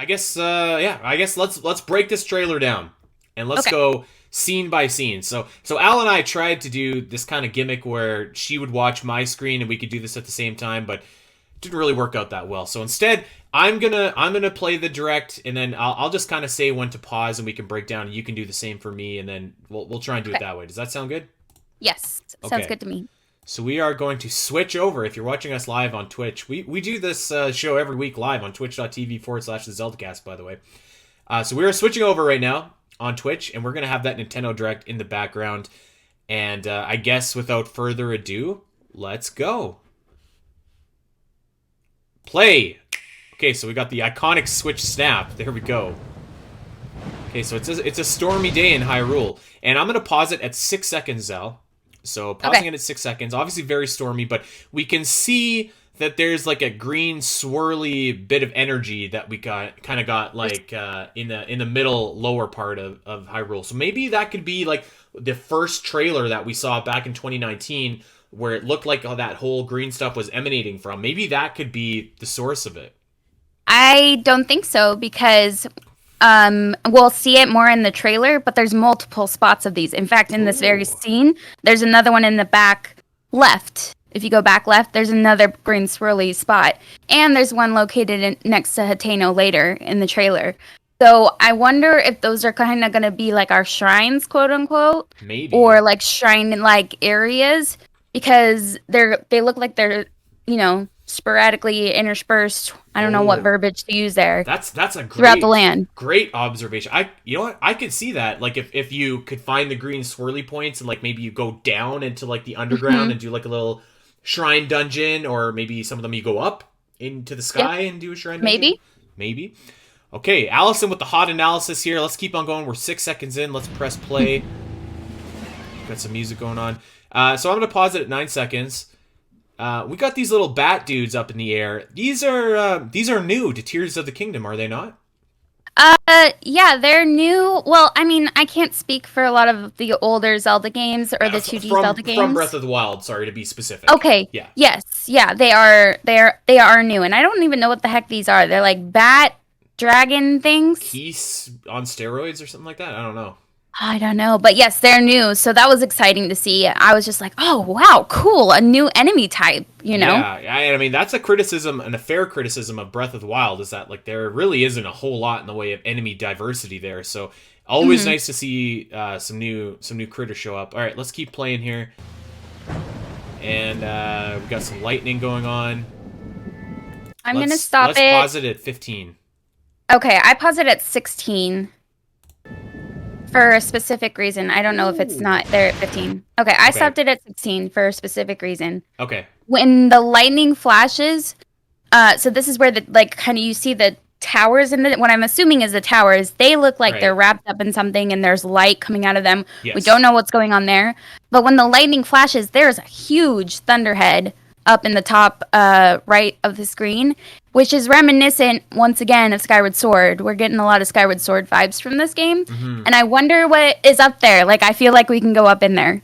I guess I guess let's break this trailer down and let's Okay. go scene by scene. So Al and I tried to do this kind of gimmick where she would watch my screen and we could do this at the same time, but it didn't really work out that well. So instead, I'm gonna play the direct, and then I'll just kind of say when to pause, and we can break down, and you can do the same for me, and then we'll try and do it Okay. that way. Does that sound good? Yes. Sounds Okay. good to me. So we are going to switch over. If you're watching us live on Twitch, we do this show every week live on twitch.tv/the Zelda Cast, by the way. So we are switching over right now on Twitch, and we're going to have that Nintendo Direct in the background. And I guess without further ado, let's go. Play. Okay, so we got the iconic Switch snap. There we go. Okay, so it's a stormy day in Hyrule. And I'm going to pause it at 6 seconds, Zell. So pausing Okay. it at 6 seconds, obviously very stormy, but we can see that there's like a green swirly bit of energy that we got like in the middle lower part of Hyrule. So maybe that could be like the first trailer that we saw back in 2019 where it looked like that whole green stuff was emanating from. Maybe that could be the source of it. I don't think so because we'll see it more in the trailer, but there's multiple spots of these. In fact, in this very Ooh. scene, there's another one in the back left. If you go back left, there's another green swirly spot. And there's one located next to Hateno later in the trailer. So I wonder if those are kind of going to be like our shrines, quote unquote, or Maybe. like shrine-like areas because they look like they're, sporadically interspersed. I don't know what Oh. verbiage to use there That's a throughout the land. great observation. You know what? I could see that. Like if you could find the green swirly points and like maybe you go down into like the underground Hmm. and do like a little shrine dungeon, or maybe some of them you go up into the Yeah, sky and do a shrine dungeon. maybe. Maybe. Okay, Allison with the hot analysis here. Let's keep on going. We're 6 seconds in. Let's press play. Got some music going on. So I'm gonna pause it at 9 seconds. We got these little bat dudes up in the air. These are new to Tears of the Kingdom, are they not? Yeah, they're new. Well, I mean, I can't speak for a lot of the older Zelda games or the 2D Zelda From Breath games. of the Wild. Sorry to be specific. Okay. Yeah, Yes. Yeah, they are new, and I don't even know what the heck these are. They're like bat dragon things. Peace on steroids or something like that. I don't know. I don't know, but yes, they're new. So that was exciting to see. I was just like, "Oh, wow, cool, a new enemy type," you know? Yeah, I mean that's a criticism, and a fair criticism of Breath of the Wild is that like there really isn't a whole lot in the way of enemy diversity there. So always Mhm. nice to see some new critters show up. All right, let's keep playing here, and we got some lightning going on. I'm going to stop Let's it. pause it at 15. Okay, I pause it at 16. For a specific reason. I don't know if it's Ooh. not there at 15. Okay, I Okay. stopped it at 16 for a specific reason. Okay. When the lightning flashes, so this is where the like kind of you see the towers in the what I'm assuming is the towers. They look like they're Right. wrapped up in something and there's light coming out of them. We don't Yes. know what's going on there. But when the lightning flashes, there's a huge thunderhead up in the top right of the screen, which is reminiscent once again of Skyward Sword. We're getting a lot of Skyward Sword vibes from this game, Hmm. and I wonder what is up there. Like I feel like we can go up in there.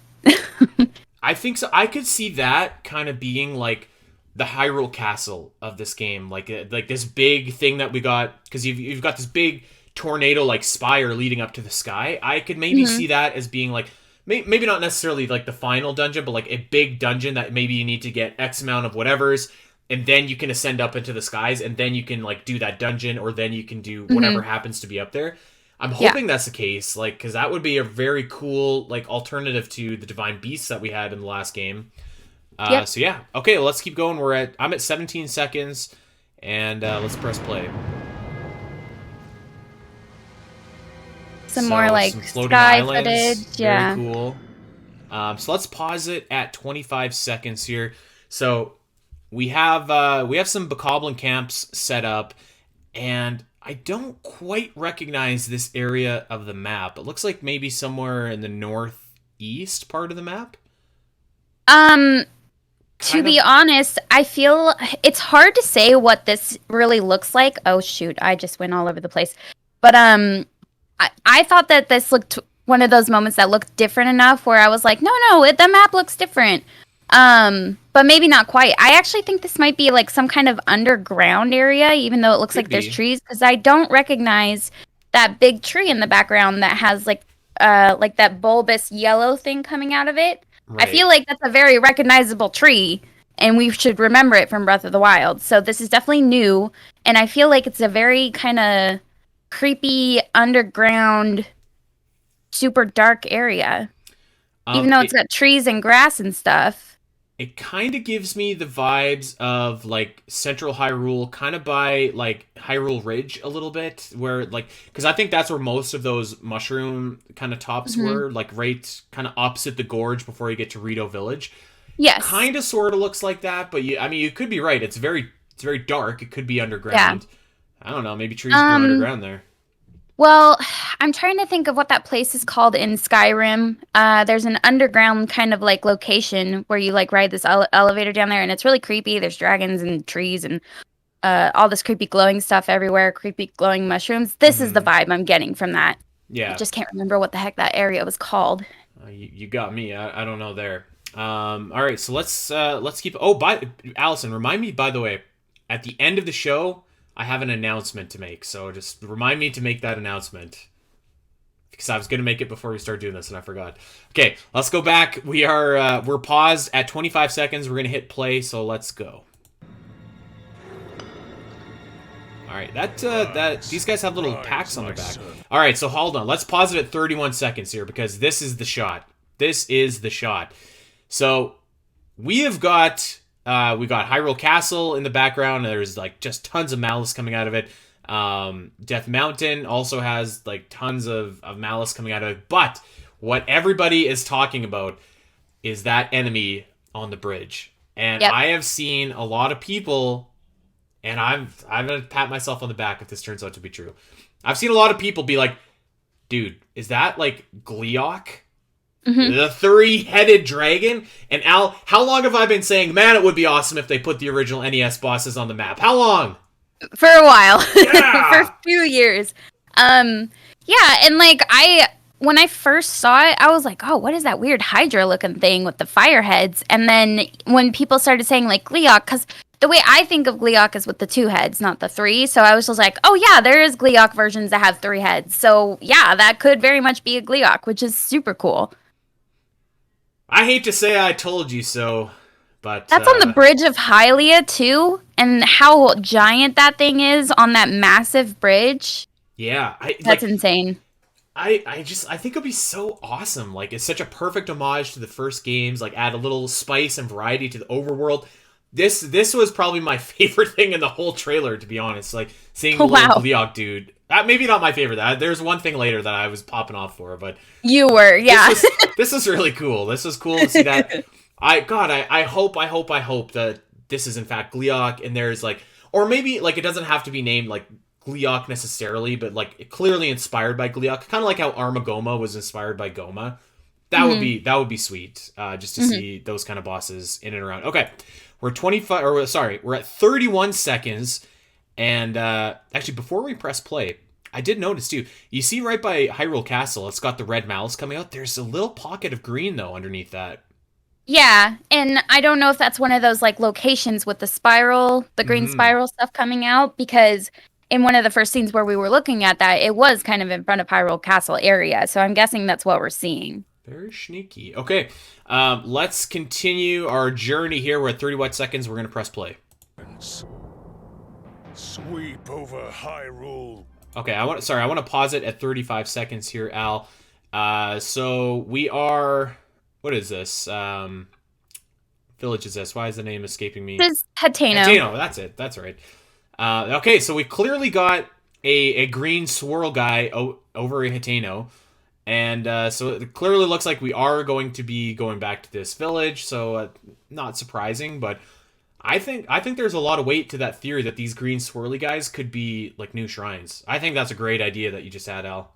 I think so. I could see that kind of being like the Hyrule Castle of this game, like this big thing that we got because you've got this big tornado like spire leading up to the sky. I could maybe Hmm. see that as being like maybe not necessarily like the final dungeon, but like a big dungeon that maybe you need to get X amount of whatever's, and then you can ascend up into the skies, and then you can like do that dungeon, or then you can do Hmm. whatever happens to be up there. I'm Yeah. hoping that's the case, like, because that would be a very cool like alternative to the divine beasts that we had in the last game. Yep. So yeah, okay, well, let's keep going. I'm at 17 seconds, and let's press play. Some more like Some floating sky islands, footage. very Yeah. cool. So let's pause it at 25 seconds here. So we have some bokoblin camps set up, and I don't quite recognize this area of the map. It looks like maybe somewhere in the northeast part of the map. Um, to Kind be of. honest, I feel it's hard to say what this really looks like. Oh shoot, I just went all over the place. But I thought that this looked one of those moments that looked different enough where I was like, no, the map looks different. But maybe not quite. I actually think this might be like some kind of underground area, even though it looks Could like there's be. trees, because I don't recognize that big tree in the background that has like that bulbous yellow thing coming out of it. I Right. feel like that's a very recognizable tree, and we should remember it from Breath of the Wild. So this is definitely new, and I feel like it's a very kind of creepy underground, super dark area, even though it's It got trees and grass and stuff. it kind of gives me the vibes of like Central Hyrule, kind of by like Hyrule Ridge a little bit, where like because I think that's where most of those mushroom kind of tops Hmm. were, like right kind of opposite the gorge before you get to Rito Village. Yes. Kind of sort of looks like that, but I mean, you could be right. It's very dark. It could be Yeah. underground. I don't know. Maybe trees grow Um, underground there. well, I'm trying to think of what that place is called in Skyrim. There's an underground kind of like location where you like ride this elevator down there, and it's really creepy. There's dragons and trees and all this creepy glowing stuff everywhere, creepy glowing mushrooms. This is the Hmm. vibe I'm getting from that. I Yeah. just can't remember what the heck that area was called. You got me. I don't know there. All right, so let's keep. Oh, by Allison, remind me by the way, at the end of the show, I have an announcement to make. So just remind me to make that announcement because I was gonna make it before we start doing this and I forgot. Okay, let's go back. We're paused at 25 seconds. We're gonna hit play. So let's go. All right, that these guys have little packs on their back. All right, so hold on. Let's pause it at 31 seconds here because this is the shot. This is the shot. So we got Hyrule Castle in the background. There's like just tons of malice coming out of it. Death Mountain also has like tons of malice coming out of it. But what everybody is talking about is that enemy on the bridge. And Yep. I have seen a lot of people, and I'm gonna pat myself on the back if this turns out to be true. I've seen a lot of people be like, dude, is that like Gleeok? Hmm. The three-headed dragon? And Al, how long have I been saying, man, it would be awesome if they put the original NES bosses on the map? How long? For a while. For Yeah! a few years. Yeah, and like when I first saw it, I was like, "Oh, what is that weird Hydra looking thing with the fire heads?" And then when people started saying like Gleeok, because the way I think of Gleeok is with the two heads, not the three. So I was just like, "Oh yeah, there is Gleeok versions that have three heads." So yeah, that could very much be a Gleeok, which is super cool. I hate to say I told you so, but That's on the bridge of Hylia too, and how giant that thing is on that massive bridge. yeah, That's insane. I think it'd be so awesome. Like it's such a perfect homage to the first games. Like add a little spice and variety to the overworld. This was probably my favorite thing in the whole trailer, to be honest. Like seeing the Oh, little wow. Gleeok dude. Maybe not my favorite. There's one thing later that I was popping off for, but You were, this yeah. was this was really cool. This was cool to see that. I hope that this is in fact Gleeok, and there's like, or maybe like it doesn't have to be named like Gleeok necessarily, but like clearly inspired by Gleeok, kind of like how Armagoma was inspired by Goma. Hmm. That would be sweet, just to Hmm. see those kind of bosses in and around. Okay, we're 25, or sorry, we're at 31 seconds, and actually before we press play, I did notice too. You see right by Hyrule Castle, it's got the red malice coming out. There's a little pocket of green though underneath that. Yeah, and I don't know if that's one of those like locations with the spiral, the green Hmm. spiral stuff coming out, because in one of the first scenes where we were looking at that, it was kind of in front of Hyrule Castle area. So I'm guessing that's what we're seeing. Very sneaky. Okay, let's continue our journey here. We're at 31 seconds. We're gonna press play. Sweep over Hyrule. Okay, I want to pause it at 35 seconds here, Al. So we are. What is this? Village is this? Why is the name escaping me? This is Hateno. Hateno, that's it. That's right. Okay, so we clearly got a green swirl guy over a Hateno. And so it clearly looks like we are going to be going back to this village, so not surprising, but I think there's a lot of weight to that theory that these green swirly guys could be like new shrines. I think that's a great idea that you just had, Al.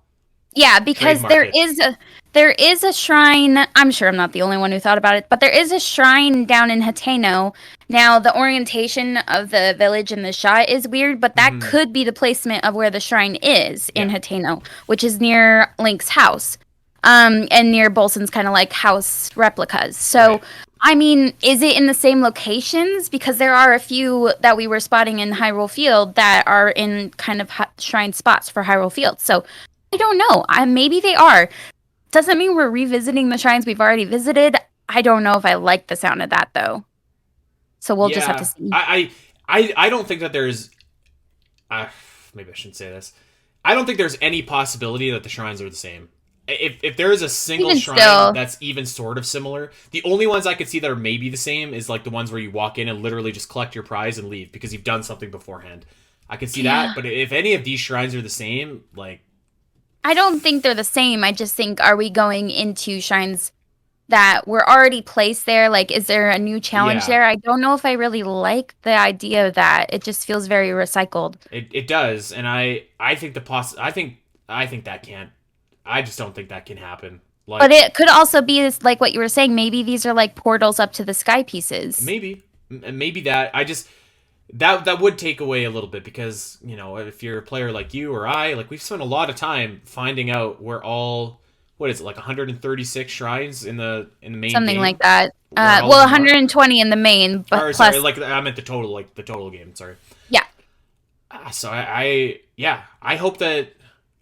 Yeah, because Trademark it. there is a shrine. I'm sure I'm not the only one who thought about it, but there is a shrine down in Hateno. Now, the orientation of the village in the shot is weird, but that Mhm. could be the placement of where the shrine is in Yeah. Hateno, which is near Link's house. And near Bolson's kind of like house replicas. So Right. I mean, is it in the same locations? Because there are a few that we were spotting in Hyrule Field that are in kind of shrine spots for Hyrule Field. So I don't know. Maybe they are. Doesn't mean we're revisiting the shrines we've already visited. I don't know if I like the sound of that though. So we'll just have to see. I don't think that there's. Maybe I shouldn't say this. I don't think there's any possibility that the shrines are the same. If there is a single shrine that's even sort of similar, the only ones I could see that are maybe the same is like the ones where you walk in and literally just collect your prize and leave because you've done something beforehand. I could see that, but if any of these shrines are the same, like... I don't think they're the same. I just think, are we going into shrines that were already placed there? Like, is there a new challenge there? I don't know if I really like the idea of that. It just feels very recycled. It does, and I think I think that can't. I just don't think that can happen. Like, but it could also be like what you were saying. Maybe these are like portals up to the sky pieces. Maybe that. I just that would take away a little bit because, you know, if you're a player like you or I, like we've spent a lot of time finding out where all, what is it, like 136 shrines in the main something game? Like that. Well, 120 in the main, but or, plus... sorry, like I meant the total game. Sorry. Yeah. So I hope that.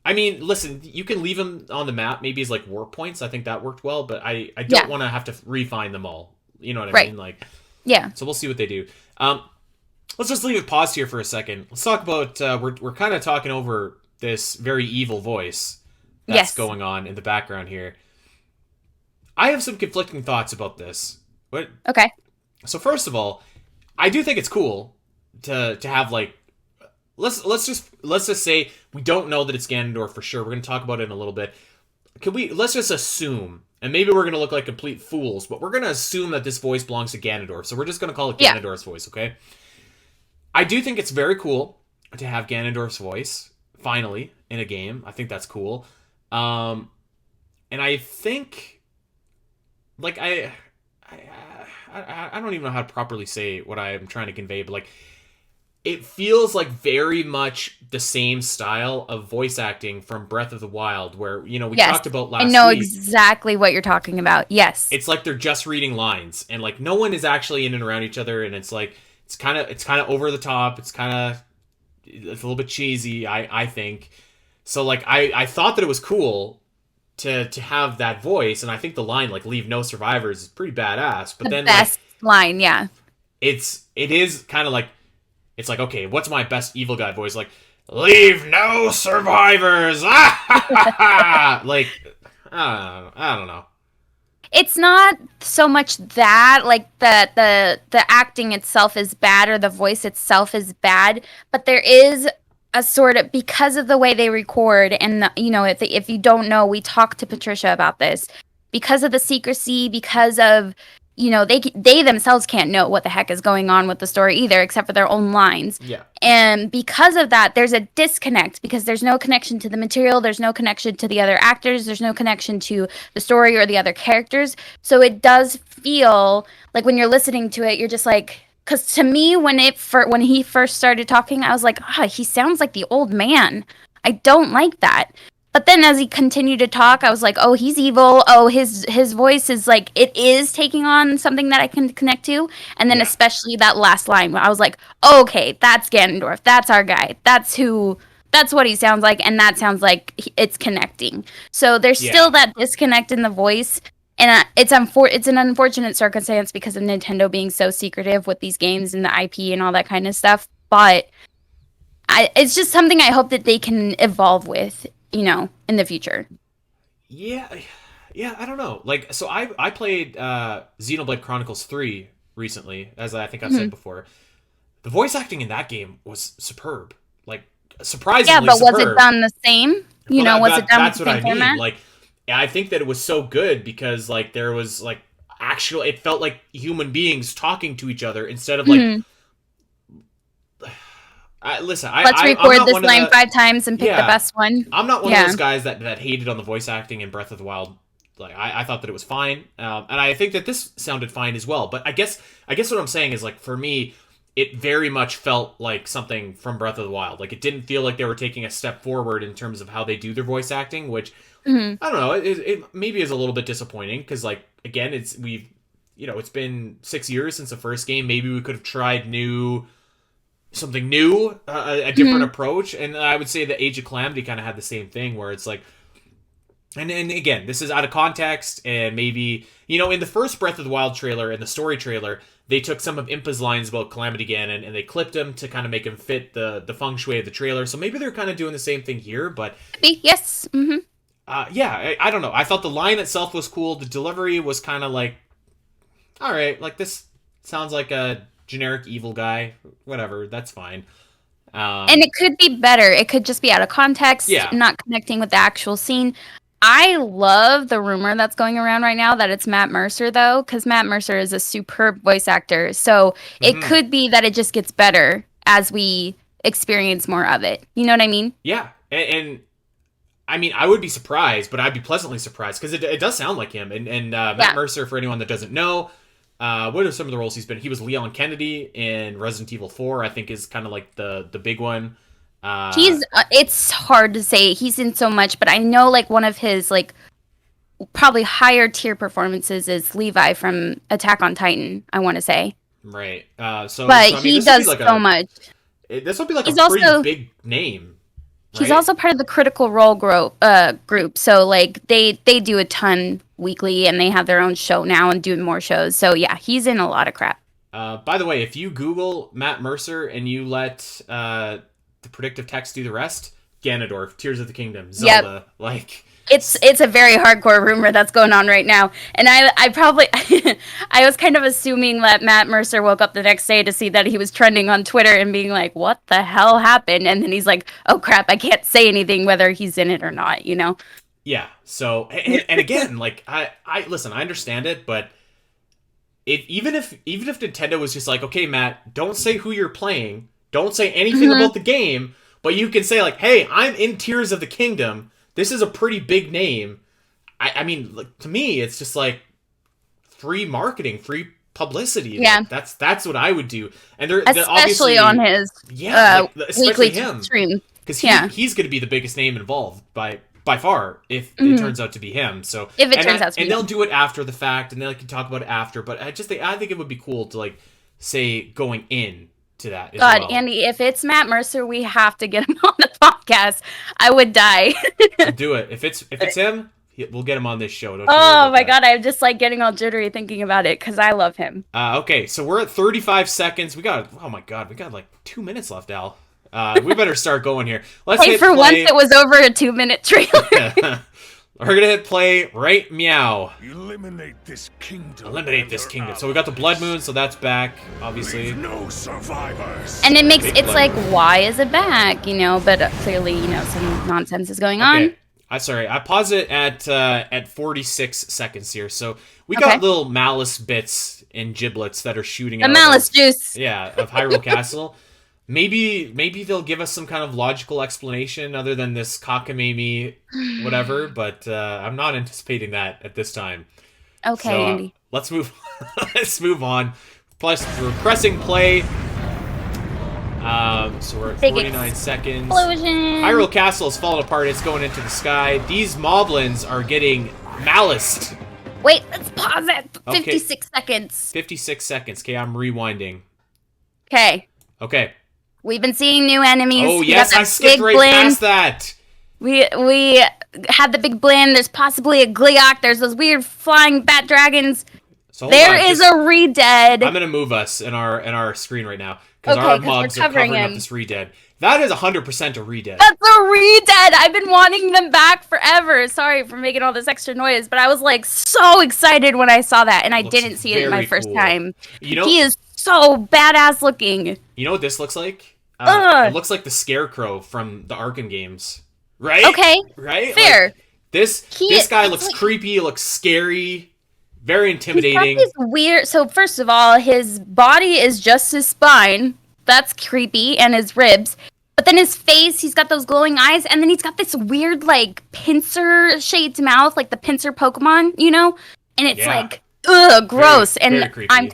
I mean, listen, you can leave them on the map maybe as like warp points. I think that worked well, but I don't want to have to refine them all. You know what I mean? Like, yeah. So we'll see what they do. Let's just leave it paused here for a second. Let's talk about we're kind of talking over this very evil voice that's going on in the background here. I have some conflicting thoughts about this. What? Okay. So first of all, I do think it's cool to have like. Let's just say we don't know that it's Ganondorf for sure. We're going to talk about it in a little bit. Let's just assume, and maybe we're going to look like complete fools, but we're going to assume that this voice belongs to Ganondorf. So we're just going to call it Ganondorf's voice, okay? I do think it's very cool to have Ganondorf's voice finally in a game. I think that's cool. And I think like I don't even know how to properly say what I'm trying to convey, but like it feels like very much the same style of voice acting from Breath of the Wild, where, you know, we talked about last week. I know exactly what you're talking about. Yes. It's like they're just reading lines, and like no one is actually in and around each other, and it's like it's kind of over the top. It's a little bit cheesy, I think. So like I thought that it was cool to have that voice, and I think the line like "Leave no survivors" is pretty badass. But then best line, yeah. It is kind of like. It's like, okay, what's my best evil guy voice? Like, leave no survivors! Like, I don't know. It's not so much that, like, the acting itself is bad or the voice itself is bad, but there is a sort of, because of the way they record, and, you know, if you don't know, we talked to Patricia about this, because of the secrecy, because of... You know, they themselves can't know what the heck is going on with the story either, except for their own lines. Yeah. And because of that, there's a disconnect because there's no connection to the material, there's no connection to the other actors, there's no connection to the story or the other characters. So it does feel like when you're listening to it, you're just like, because to me, when he first started talking, I was like, he sounds like the old man. I don't like that. But then as he continued to talk, I was like, oh, he's evil. Oh, his voice is like, it is taking on something that I can connect to. And then especially that last line where I was like, oh, okay, that's Ganondorf. That's our guy. That's what he sounds like. And that sounds like it's connecting. So there's still that disconnect in the voice. And it's an unfortunate circumstance because of Nintendo being so secretive with these games and the IP and all that kind of stuff. But it's just something I hope that they can evolve with. You know, in the future. Yeah, I don't know. Like, so I played Xenoblade Chronicles 3 recently, as I think I've said before. The voice acting in that game was superb. Like, surprisingly superb. Yeah, but was it done the same? You know, was it done with the same format? Mean. Like, I think that it was so good because, like, there was, like, it felt like human beings talking to each other instead of, like... Let's record this line 5 times and pick the best one. I'm not one of those guys that hated on the voice acting in Breath of the Wild. Like I thought that it was fine, and I think that this sounded fine as well. But I guess what I'm saying is, like, for me, it very much felt like something from Breath of the Wild. Like, it didn't feel like they were taking a step forward in terms of how they do their voice acting, which I don't know. It maybe is a little bit disappointing because, like, again, it's been 6 years since the first game. Maybe we could have tried something new, a different approach. And I would say the Age of Calamity kind of had the same thing, where it's like, and again, this is out of context, and maybe, in the first Breath of the Wild trailer and the story trailer, they took some of Impa's lines about Calamity Ganon and they clipped them to kind of make them fit the feng shui of the trailer. So maybe they're kind of doing the same thing here, but... Yes. Mm-hmm. I don't know. I thought the line itself was cool. The delivery was kind of like, all right, like this sounds like a generic evil guy. Whatever, that's fine. And it could be better. It could just be out of context, not connecting with the actual scene. I love the rumor that's going around right now that it's Matt Mercer, though, because Matt Mercer is a superb voice actor. So it could be that it just gets better as we experience more of it. You know what I mean? Yeah. And I mean, I would be surprised, but I'd be pleasantly surprised because it does sound like him. And Matt Mercer, for anyone that doesn't know, what are some of the roles he's been? He was Leon Kennedy in Resident Evil 4, I think is kind of like the big one. It's hard to say. He's in so much, but I know like one of his like probably higher tier performances is Levi from Attack on Titan, I want to say. Right. He does so much. This would be like a pretty big name. Right? He's also part of the Critical Role group. So like they do a ton weekly, and they have their own show now and doing more shows. So yeah, he's in a lot of crap. By the way, if you Google Matt Mercer and you let the predictive text do the rest, Ganondorf, Tears of the Kingdom, Zelda, like... It's a very hardcore rumor that's going on right now. And I probably... I was kind of assuming that Matt Mercer woke up the next day to see that he was trending on Twitter and being like, what the hell happened? And then he's like, oh crap, I can't say anything whether he's in it or not, Yeah, so... And again, like, I listen, I understand it, but... Even if Nintendo was just like, okay, Matt, don't say who you're playing... Don't say anything about the game, but you can say, like, hey, I'm in Tears of the Kingdom. This is a pretty big name. I mean, like, to me, it's just, like, free marketing, free publicity. Yeah. Like, that's what I would do. And they're especially on his weekly stream. Because he's going to be the biggest name involved by far if it turns out to be him. So if it turns out to be him. And they'll do it after the fact, and they can talk about it after. But I think it would be cool to, like, say going in to that as well. Andy, if it's Matt Mercer, we have to get him on the podcast. I would die. Do it. If it's him, we'll get him on this show. Oh my god, I'm just like getting all jittery thinking about it because I love him. Okay, so we're at 35 seconds. We got like 2 minutes left, Al. We better start going here. Let's hit play. Once it was over a 2-minute trailer. We're gonna hit play right meow. Eliminate this kingdom. So we got the Blood Moon, so that's back, obviously. Leave no survivors. And it's like, why is it back? But clearly, some nonsense is going on. I pause it at 46 seconds here. So we got little malice bits and giblets that are shooting out. The malice juice. Yeah, of Hyrule Castle. Maybe they'll give us some kind of logical explanation other than this cockamamie whatever, but I'm not anticipating that at this time. Okay, so, Andy. Let's move on. Plus, we're pressing play. So we're at 49 seconds. Explosion. Hyrule Castle is falling apart. It's going into the sky. These moblins are getting maliced. Wait, let's pause it. 56 seconds. 56 seconds. Okay, I'm rewinding. Okay. We've been seeing new enemies. Oh, yes, I skipped right past that. We had the big blend. There's possibly a Gleeok. There's those weird flying bat dragons. So there is a redead. I'm going to move us in our screen right now. Because our mugs are covering up this redead. That is 100% a redead. That's a redead! I've been wanting them back forever. Sorry for making all this extra noise, but I was like so excited when I saw that, and I didn't see it my first time. He is so badass looking. You know what this looks like? It looks like the Scarecrow from the Arkham games. Right? Okay. Right? Fair. Like, this guy looks creepy, looks scary, very intimidating. He's got this weird... So, first of all, his body is just his spine. That's creepy. And his ribs. But then his face, he's got those glowing eyes. And then he's got this weird, like, pincer-shaped mouth. Like the pincer Pokemon, And it's like, ugh, gross. Very creepy.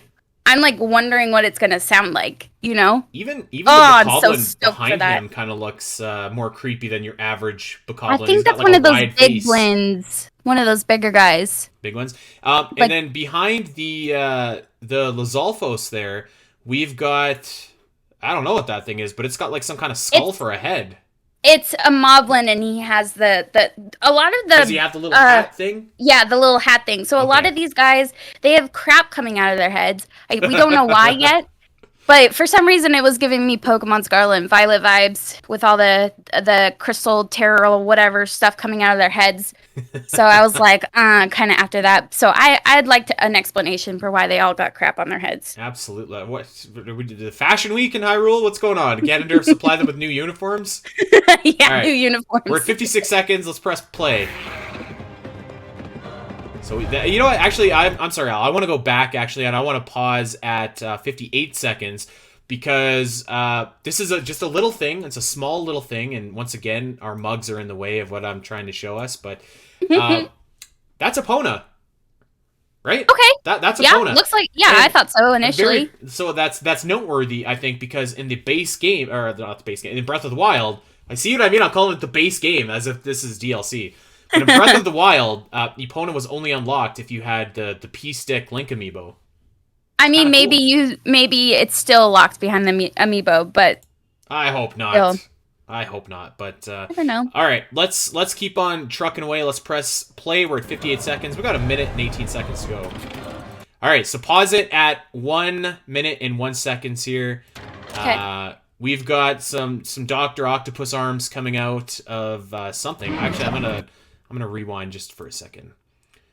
I'm like wondering what it's gonna sound like, you know? Even the I'm so bokoblin stoked for behind that. him kind of looks more creepy than your average I bokoblin. He's think got that's like one a of those wide big face. ones. One of those bigger guys. Big ones. And Like- then behind the Lizalfos there, we've got, I don't know what that thing is, but it's got like some kind of skull for a head. It's a moblin, and he has a lot of the. Does he have the little hat thing? Yeah, the little hat thing. So a lot Okay. of these guys, they have crap coming out of their heads. We don't know why yet, but for some reason, it was giving me Pokemon Scarlet and Violet vibes with all the crystal terror or whatever stuff coming out of their heads. So I was like, kind of after that. So I'd like an explanation for why they all got crap on their heads. Absolutely. What? We did the Fashion Week in Hyrule? What's going on? Ganondorf supply them with new uniforms? Yeah, All right. new uniforms. We're at 56 seconds. Let's press play. So, you know what? Actually, I'm sorry, Al. I want to go back, actually, and I want to pause at 58 seconds because this is just a little thing. It's a small little thing, and once again, our mugs are in the way of what I'm trying to show us, but that's Epona, right? Okay. That's Yeah, Epona. looks like, yeah, And I thought so initially. So that's noteworthy, I think, because in the base game, or not the base game, in Breath of the Wild, I see what I mean. I'll call it the base game as if this is DLC. But in Breath of the Wild, Epona was only unlocked if you had the P-Stick Link amiibo. I mean, Kinda maybe it's still locked behind the amiibo, but I hope not. Still. I hope not. But I don't know. all right, let's keep on trucking away. Let's press play. We're at 58 seconds. We got a minute and 18 seconds to go. All right, so pause it at 1 minute and 1 second here. Okay. We've got some Dr. Octopus arms coming out of something. Actually, I'm gonna rewind just for a second.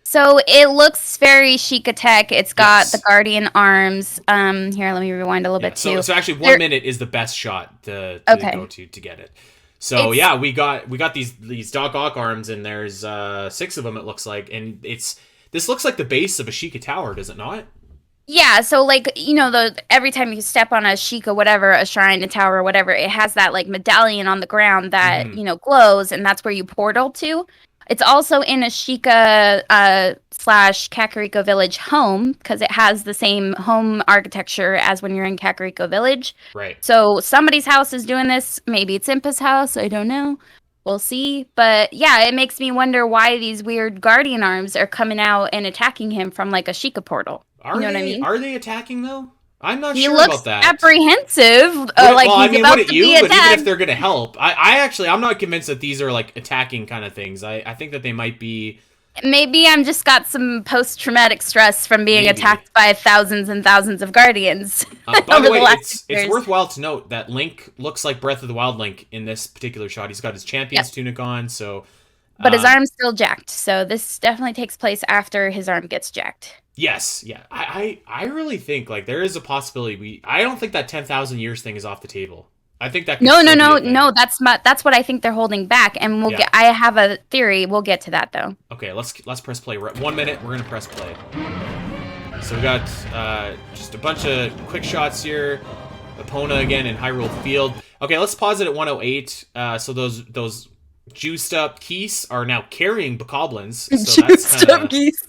So it looks very Sheikah Tech. It's got Yes. the Guardian arms. Here, let me rewind a little bit too. So actually, 1 minute is the best shot to Okay. go to get it. So It's- yeah, we got these Doc Ock arms, and there's 6 of them. It looks like, and this looks like the base of a Sheikah Tower, does it not? Yeah, so like, you know, every time you step on a Sheikah, whatever, a shrine, a tower, whatever, it has that like medallion on the ground that, you know, glows, and that's where you portal to. It's also in a Sheikah / Kakariko Village home, because it has the same home architecture as when you're in Kakariko Village. Right. So somebody's house is doing this. Maybe it's Impa's house. I don't know. We'll see. But yeah, it makes me wonder why these weird guardian arms are coming out and attacking him from like a Sheikah portal. You know what I mean? Are they attacking though? I'm not He sure looks about that. apprehensive. Like well, I he's mean, about wouldn't to you? be But even attacked. if they're gonna help, I'm not convinced that these are like attacking kind of things. I think that they might be. Maybe I'm just got some post-traumatic stress from being Maybe. attacked by thousands and thousands of guardians. By the over way, last it's years. worthwhile to note that Link looks like Breath of the Wild Link in this particular shot. He's got his champion's tunic on, so. But his arm's still jacked, so this definitely takes place after his arm gets jacked. Yes, yeah. I really think like there is a possibility. I don't think that 10,000 years thing is off the table. I think that. Could No. still be a thing. That's what I think they're holding back, and we'll Yeah. get. I have a theory. We'll get to that though. Okay, let's press play. We're at 1 minute. We're gonna press play. So we got just a bunch of quick shots here. Epona again in Hyrule Field. Okay, let's pause it at 108. So those juiced up keys are now carrying bokoblins. So that's kinda, geese.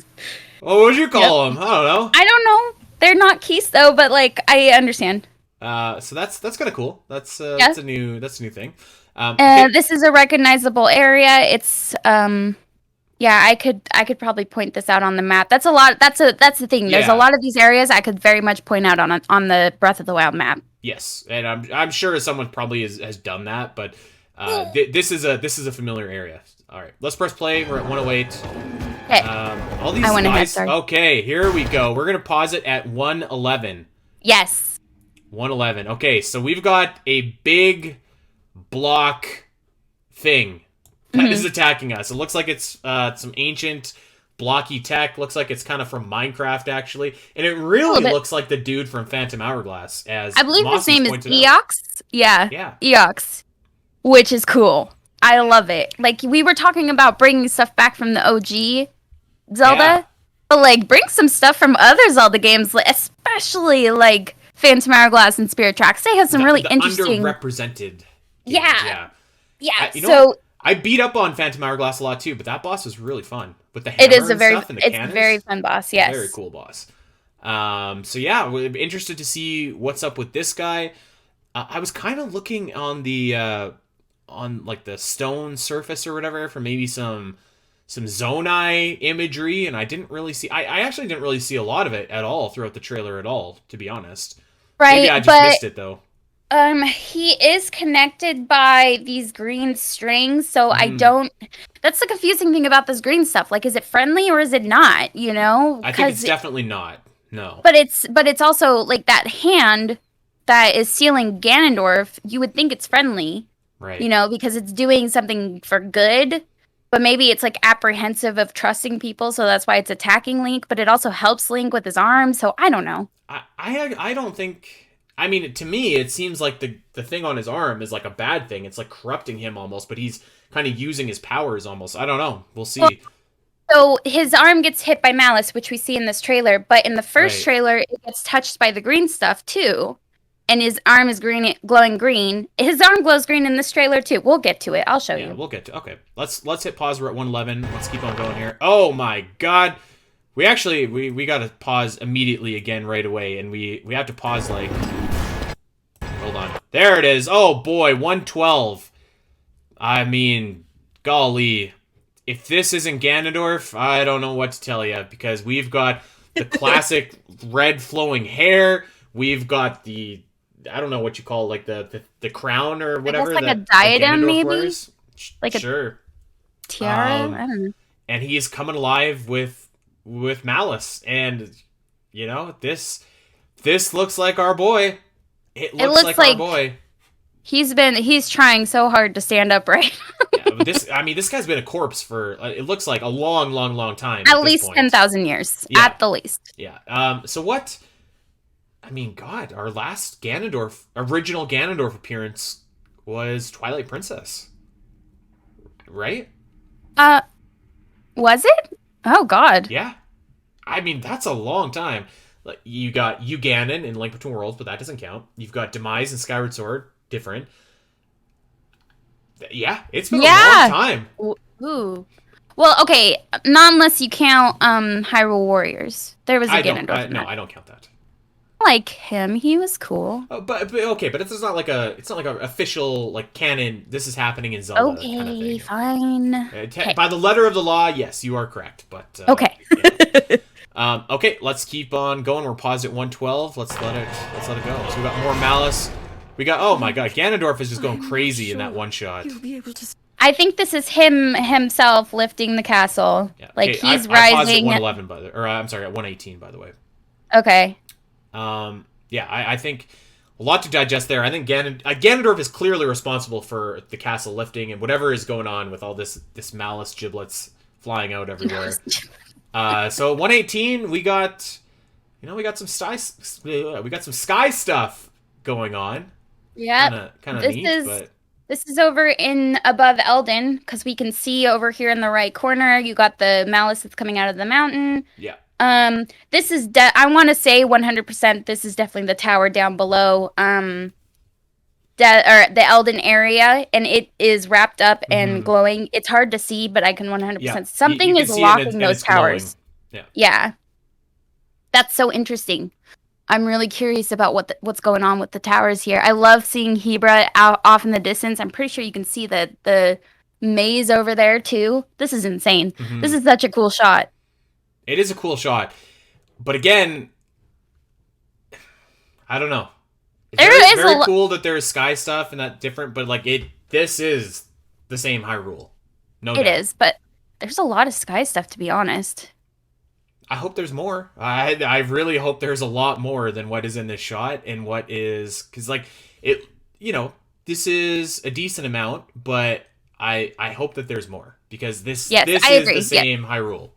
what would you call them? I don't know. I don't know. They're not keys though, but like I understand. So that's kind of cool. That's a new thing. This is a recognizable area. It's yeah, I could probably point this out on the map. That's a lot. That's the thing. There's Yeah. a lot of these areas I could very much point out on the Breath of the Wild map. Yes, and I'm sure someone probably has done that, but this is a familiar area. All right, let's press play. We're at 108. Okay. All these I went ahead, guys. sorry. Okay, here we go. We're gonna pause it at 111. Yes. 111. Okay, so we've got a big block thing that is attacking us. It looks like it's some ancient blocky tech. Looks like it's kind of from Minecraft, actually. And it really looks like the dude from Phantom Hourglass. As I believe Mossie's his name is pointed out. Eox. Yeah. Yeah. Eox. Which is cool. I love it. Like, we were talking about bringing stuff back from the OG Zelda. Yeah. But, like, bring some stuff from other Zelda games, especially, like, Phantom Hourglass and Spirit Tracks. They have some really the interesting... underrepresented. Yeah. Yeah, You know so... what? I beat up on Phantom Hourglass a lot too, but that boss was really fun with the It hammer is a and very, stuff and the it's a cannons. very fun boss. Yes, Very cool boss. So yeah, we're interested to see what's up with this guy. I was kind of looking on the like the stone surface or whatever for maybe some Zonai imagery, and I didn't really see. I actually didn't really see a lot of it at all throughout the trailer at all, to be honest. Right, Maybe I just missed it though. He is connected by these green strings, so I don't. That's the confusing thing about this green stuff. Like, is it friendly or is it not? You know, I think it's definitely not. No. But it's also like that hand that is sealing Ganondorf. You would think it's friendly, Right? You know, because it's doing something for good. But maybe it's like apprehensive of trusting people, so that's why it's attacking Link. But it also helps Link with his arm. So I don't know. I don't think. I mean, to me, it seems like the thing on his arm is like a bad thing. It's like corrupting him almost, but he's kind of using his powers almost. I don't know. We'll see. Well, so his arm gets hit by Malice, which we see in this trailer, but in the first trailer, it gets touched by the green stuff too, and his arm is glowing green. His arm glows green in this trailer too. We'll get to it. I'll show you. Yeah, we'll get to. Okay, let's hit pause. We're at 111. Let's keep on going here. Oh my God, we actually we got to pause immediately again right away, and we have to pause like. Hold on. There it is. Oh boy, 112. I mean, golly. If this isn't Ganondorf, I don't know what to tell you, because we've got the classic red flowing hair. We've got the, I don't know what you call it, like the crown or whatever. Like a diadem, maybe? Wears. Like sure. A tiara? I don't know. And he's coming alive with Malice. And, you know, this looks like our boy. It looks like our boy. He's trying so hard to stand upright. Yeah, but this guy's been a corpse for, it looks like a long time. At least 10,000 years. Yeah. At the least. Yeah. So what, I mean, God, our last original Ganondorf appearance was Twilight Princess. Right? Was it? Oh, God. Yeah. I mean, that's a long time. Like, you got Ganon in Link Between Worlds, but that doesn't count. You've got Demise in Skyward Sword. Different. Yeah, it's been a long time. Ooh. Well, okay, not unless you count Hyrule Warriors. There was a Ganondorf. No, I don't count that. I like him. He was cool. But okay, but it's not like a official like canon. This is happening in Zelda. Okay, kind of thing. Fine. By the letter of the law, yes, you are correct. But okay. Yeah. Okay, let's keep on going. We're paused at 112. Let's let it go. So we got more Malice. We got, oh my God, Ganondorf is just going crazy in that one shot. I think this is himself lifting the castle. Yeah. Like, okay, he's rising. I paused at 111, I'm sorry, at 118, by the way. Okay. Yeah, I think a lot to digest there. I think Ganondorf is clearly responsible for the castle lifting and whatever is going on with all this Malice giblets flying out everywhere. So 118, we got some sky stuff going on. Yeah, kind of neat. But this is over in above Elden, because we can see over here in the right corner. You got the Malice that's coming out of the mountain. Yeah. This is I want to say 100%. This is definitely the tower down below. The Elden area, and it is wrapped up and glowing. It's hard to see, but I can 100%. Yeah. Something you is locking those towers. Glowing. Yeah. That's so interesting. I'm really curious about what's going on with the towers here. I love seeing Hebra off in the distance. I'm pretty sure you can see the maze over there too. This is insane. This is such a cool shot. It is a cool shot. But again, I don't know. It's very cool that there's sky stuff and that different, but like this is the same Hyrule. No doubt. It is, but there's a lot of sky stuff, to be honest. I hope there's more. I really hope there's a lot more than what is in this shot and what is, because like it, this is a decent amount, but I hope that there's more, because this is the same Hyrule.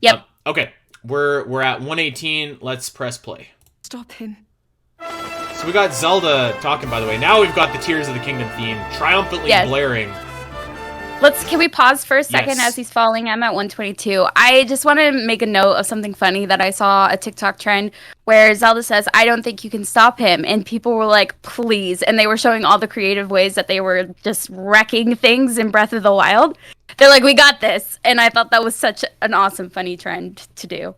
Yep. Okay, we're at 118. Let's press play. Stop him. So we got Zelda talking, by the way. Now we've got the Tears of the Kingdom theme triumphantly blaring. Can we pause for a second as he's falling? I'm at 122. I just want to make a note of something funny that I saw a TikTok trend where Zelda says, "I don't think you can stop him." And people were like, "Please." And they were showing all the creative ways that they were just wrecking things in Breath of the Wild. They're like, "We got this." And I thought that was such an awesome, funny trend to do.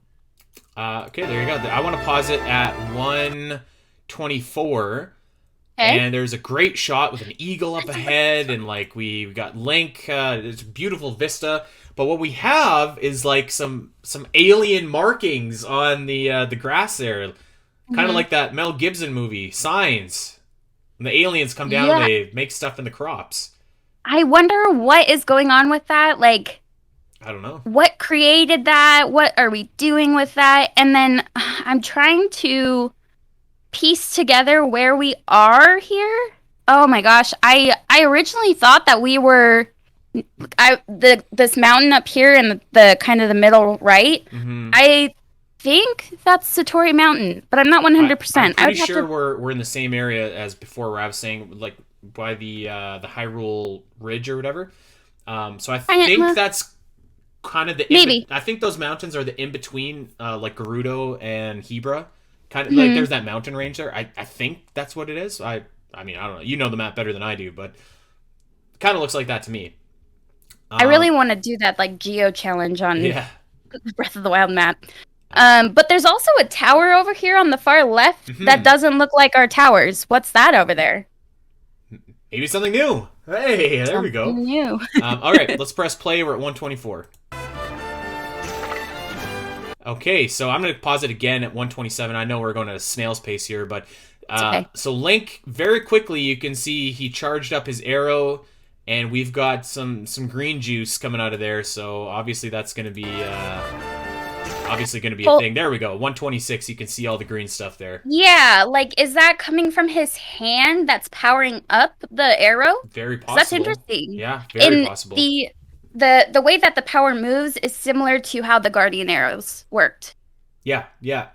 Okay, there you go. I want to pause it at 124. Okay. And there's a great shot with an eagle up ahead, and like we got Link. It's a beautiful vista. But what we have is like some alien markings on the grass there, kind of like that Mel Gibson movie Signs. When the aliens come down, Yeah. they make stuff in the crops. I wonder what is going on with that. Like, I don't know. what created that? What are we doing with that? And then I'm trying to piece together where we are here. Oh my gosh. I originally thought that we were this mountain up here in the kind of the middle right. Mm-hmm. I think that's Satori Mountain, but I'm not 100%. I'm I would pretty have sure to... we're in the same area as before, where I was saying like by the Hyrule Ridge or whatever. So I think that's kind of the maybe. I think those mountains are the in between, like Gerudo and Hebra. Kind of like there's that mountain range there. I think that's what it is. I mean I don't know. You know the map better than I do, but kind of looks like that to me. I really want to do that like geo challenge on Yeah. Breath of the Wild map. But there's also a tower over here on the far left that doesn't look like our towers. What's that over there? Maybe something new. Hey, there we go. Something new. All right, let's press play. We're at 124. Okay, so I'm going to pause it again at 127. I know we're going at a snail's pace here, but okay. So Link, very quickly, you can see he charged up his arrow, and we've got some green juice coming out of there. So obviously that's going to be a thing. There we go. 126. You can see all the green stuff there. Yeah, like is that coming from his hand that's powering up the arrow? Very possible. That's interesting. Yeah, very possible. The way that the power moves is similar to how the guardian arrows worked. Yeah,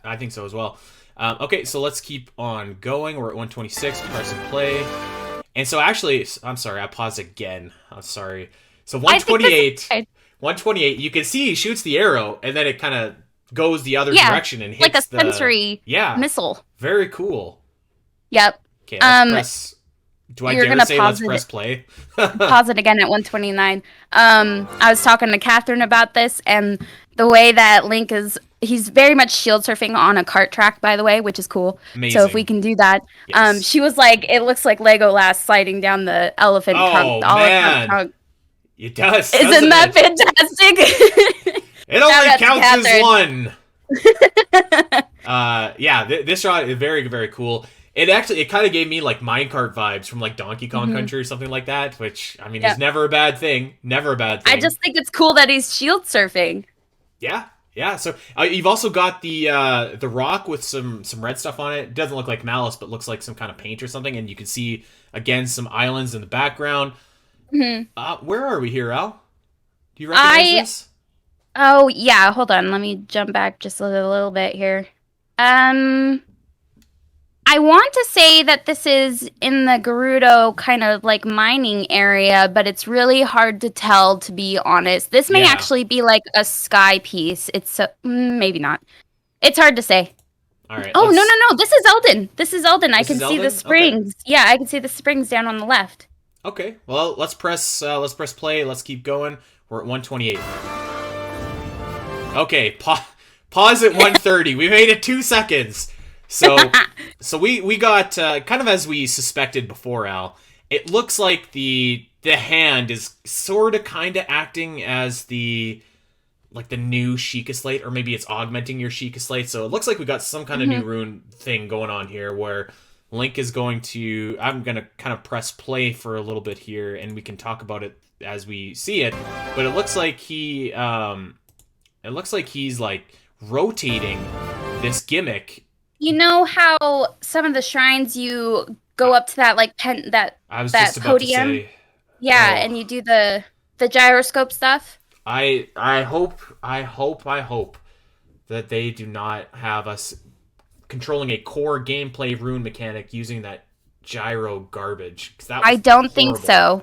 I think so as well. Okay, so let's keep on going. We're at 126. Press and play. And so actually, I'm sorry, I paused again. I'm sorry. So 128. 128. You can see he shoots the arrow, and then it kind of goes the other direction and hits like a sensory missile. Very cool. Yep. Okay, let's press. Do I dare say let's press play? Pause it again at 129. I was talking to Catherine about this, and the way that Link he's very much shield surfing on a cart track, by the way, which is cool. Amazing. So if we can do that. Yes. She was like, it looks like Legolas sliding down the elephant trunk. Man. Trunk. It does. Isn't that fantastic? It only counts as one. This shot is very, very cool. It kind of gave me like minecart vibes from like Donkey Kong Country or something like that, which I mean is never a bad thing. Never a bad thing. I just think it's cool that he's shield surfing. Yeah. So you've also got the rock with some red stuff on it. It doesn't look like malice, but looks like some kind of paint or something. And you can see again some islands in the background. Where are we here, Al? Do you recognize this? Oh yeah, hold on. Let me jump back just a little bit here. I want to say that this is in the Gerudo kind of like mining area, but it's really hard to tell, to be honest. This may actually be like a sky piece. It's maybe not. It's hard to say. All right. Oh, no. This is Elden. I can see Elden? the springs. Okay. Yeah, I can see the springs down on the left. Okay. Well, let's press play. Let's keep going. We're at 128. Okay. Pause at 130. We made it 2 seconds. So we got kind of as we suspected before, Al. It looks like the hand is sort of kind of acting as the new Sheikah Slate, or maybe it's augmenting your Sheikah Slate. So it looks like we got some kind of new rune thing going on here, where Link is going to. I'm gonna kind of press play for a little bit here, and we can talk about it as we see it. But it looks like he's like rotating this gimmick. You know how some of the shrines you go up to that like that podium? Yeah, and you do the gyroscope stuff. I hope that they do not have us controlling a core gameplay rune mechanic using that gyro garbage. I don't think so.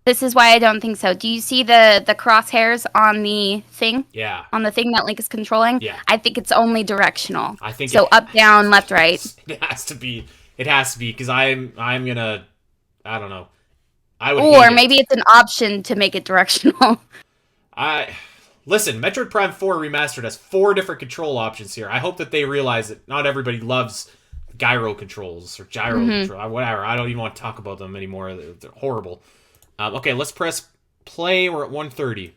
This is why I don't think so. Do you see the crosshairs on the thing? Yeah. On the thing that Link is controlling? Yeah. I think it's only directional. I think so. Up, down, left, right. It has to be. It has to be, because I'm gonna. I don't know. Or maybe it's an option to make it directional. Listen, Metroid Prime 4 Remastered has 4 different control options here. I hope that they realize that not everybody loves gyro controls or gyro control, whatever. I don't even want to talk about them anymore. They're horrible. Okay, let's press play. We're at 130.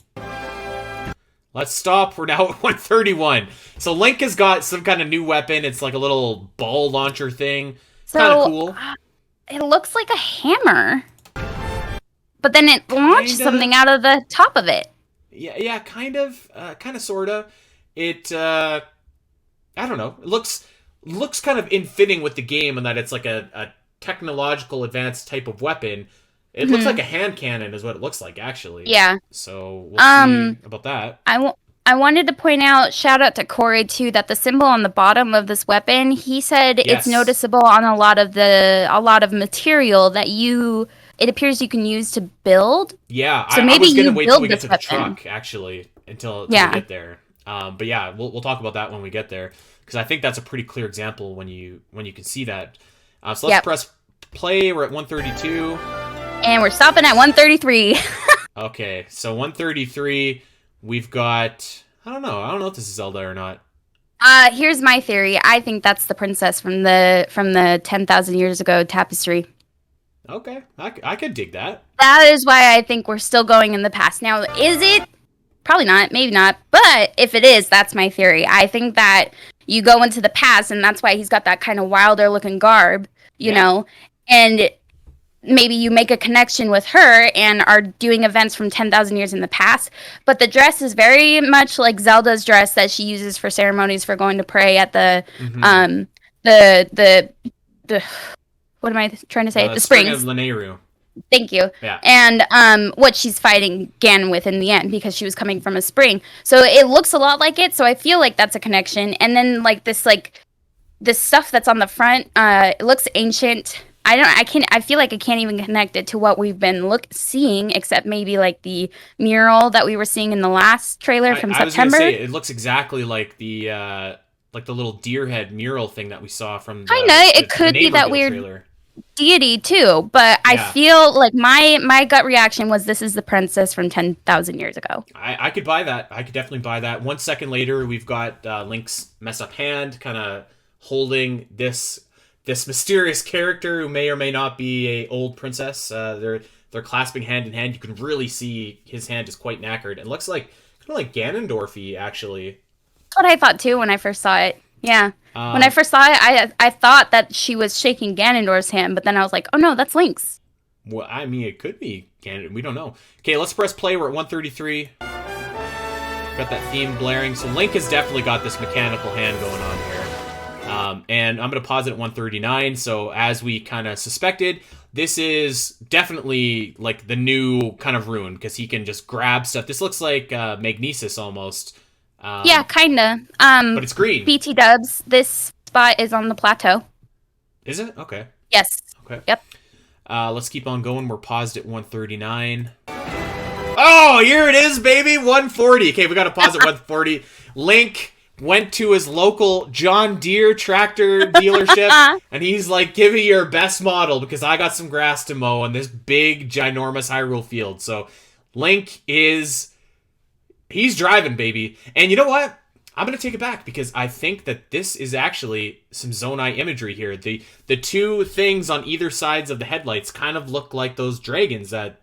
Let's stop. We're now at 131. So Link has got some kind of new weapon. It's like a little ball launcher thing. Kind of cool. It looks like a hammer. But then it launched something out of the top of it. Yeah, kind of, sorta. It, I don't know. It looks kind of in-fitting with the game in that it's like a technological advanced type of weapon. It looks like a hand cannon is what it looks like, actually. Yeah. So we'll see about that. I wanted to point out, shout out to Corey too, that the symbol on the bottom of this weapon, he said it's noticeable on a lot of material that it appears you can use to build. Yeah, so maybe I was gonna you wait build till we get this to the weapon. truck, actually, until we get there. But yeah, we'll talk about that when we get there, because I think that's a pretty clear example when you can see that. So let's press play. We're at 132. And we're stopping at 133. Okay, so 133, we've got... I don't know if this is Zelda or not. Here's my theory. I think that's the princess from the 10,000 years ago tapestry. Okay, I could dig that. That is why I think we're still going in the past. Now, is it? Probably not. Maybe not. But if it is, that's my theory. I think that you go into the past, and that's why he's got that kind of wilder looking garb, you know, and maybe you make a connection with her and are doing events from 10,000 years in the past. But the dress is very much like Zelda's dress that she uses for ceremonies for going to pray at the what am I trying to say? The Spring springs. of Lanayru. Thank you. Yeah. And what she's fighting Ganon with in the end, because she was coming from a spring. So it looks a lot like it. So I feel like that's a connection. And then this stuff that's on the front, it looks ancient. I feel like I can't even connect it to what we've been seeing, except maybe like the mural that we were seeing in the last trailer from September. I was gonna say, it looks exactly like the little deer head mural thing that we saw from it could be that weird trailer. Deity too, but I feel like my gut reaction was this is the princess from 10,000 years ago. I could buy that. I could definitely buy that. 1 second later, we've got Link's mess up hand kind of holding this mysterious character who may or may not be a old princess. They're clasping hand in hand. You can really see his hand is quite knackered. It looks like kind of like Ganondorf-y, actually. That's what I thought too when I first saw it. Yeah. When I first saw it, I thought that she was shaking Ganondorf's hand, but then I was like, oh no, that's Link's. Well, I mean, it could be Ganon. We don't know. Okay, let's press play. We're at 133. Got that theme blaring. So Link has definitely got this mechanical hand going on here. And I'm going to pause it at 139. So as we kind of suspected, this is definitely like the new kind of rune, because he can just grab stuff. This looks like Magnesis almost. Yeah, kinda. But it's green. BT dubs. This spot is on the plateau. Is it? Okay. Yes. Okay. Yep. Let's keep on going. We're paused at 139. Oh, here it is, baby. 140. Okay, we got to pause at 140. Link went to his local John Deere tractor dealership, and he's like, give me your best model because I got some grass to mow on this big, ginormous Hyrule field. So Link he's driving, baby. And you know what? I'm going to take it back, because I think that this is actually some Zonai imagery here. The two things on either sides of the headlights kind of look like those dragons that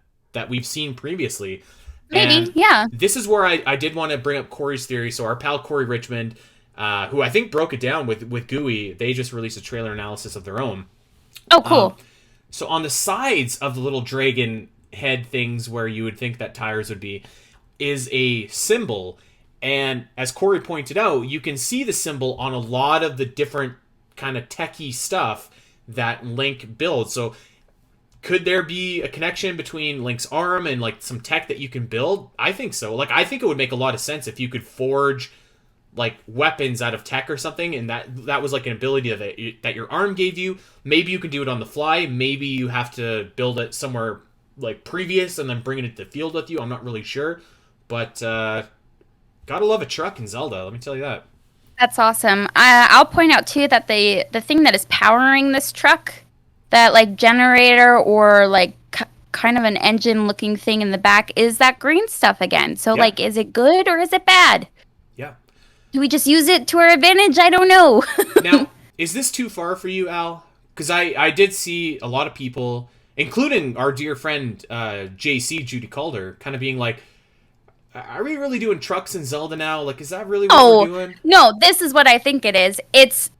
we've seen previously. Maybe, and yeah. This is where I did want to bring up Corey's theory. So our pal Corey Richmond, who I think broke it down with GUI, they just released a trailer analysis of their own. Oh, cool. So on the sides of the little dragon head things where you would think that tires would be, is a symbol, and as Corey pointed out, you can see the symbol on a lot of the different kind of techie stuff that Link builds. So could there be a connection between Link's arm and like some tech that you can build? I think so. Like, I think it would make a lot of sense if you could forge like weapons out of tech or something, and that was like an ability that your arm gave you. Maybe you can do it on the fly. Maybe you have to build it somewhere like previous and then bring it into the field with you. I'm not really sure. But gotta love a truck in Zelda, let me tell you that. That's awesome. I'll point out too that the thing that is powering this truck, that like generator or like kind of an engine-looking thing in the back is that green stuff again. So, Yeah. like, is it good or is it bad? Yeah. Do we just use it to our advantage? I don't know. Now, is this too far for you, Al? Because I did see a lot of people, including our dear friend JC, Judy Calder, kind of being like, are we really doing trucks in Zelda now? Like, is that really what we're doing? No, this is what I think it is. It's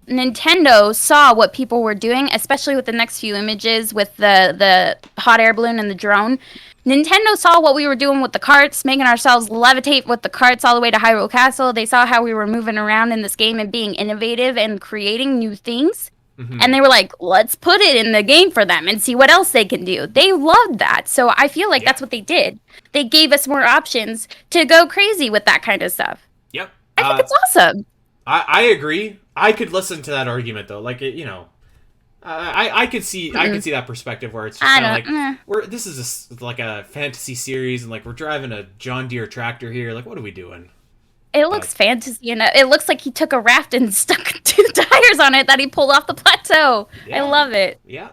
Nintendo saw what people were doing, especially with the next few images with the hot air balloon and the drone. Nintendo saw what we were doing with the carts, making ourselves levitate with the carts all the way to Hyrule Castle. They saw how we were moving around in this game and being innovative and creating new things. Mm-hmm. And they were like, let's put it in the game for them and see what else they can do. They loved that. So I feel like that's what they did. They gave us more options to go crazy with that kind of stuff. Yep. I think it's awesome. I agree. I could listen to that argument though. Like, I could see that perspective where it's just kind of like this is like a fantasy series and like we're driving a John Deere tractor here. Like, what are we doing? It looks fantasy, and it looks like he took a raft and stuck 2 tires on it that he pulled off the plateau. Yeah. I love it. Yeah.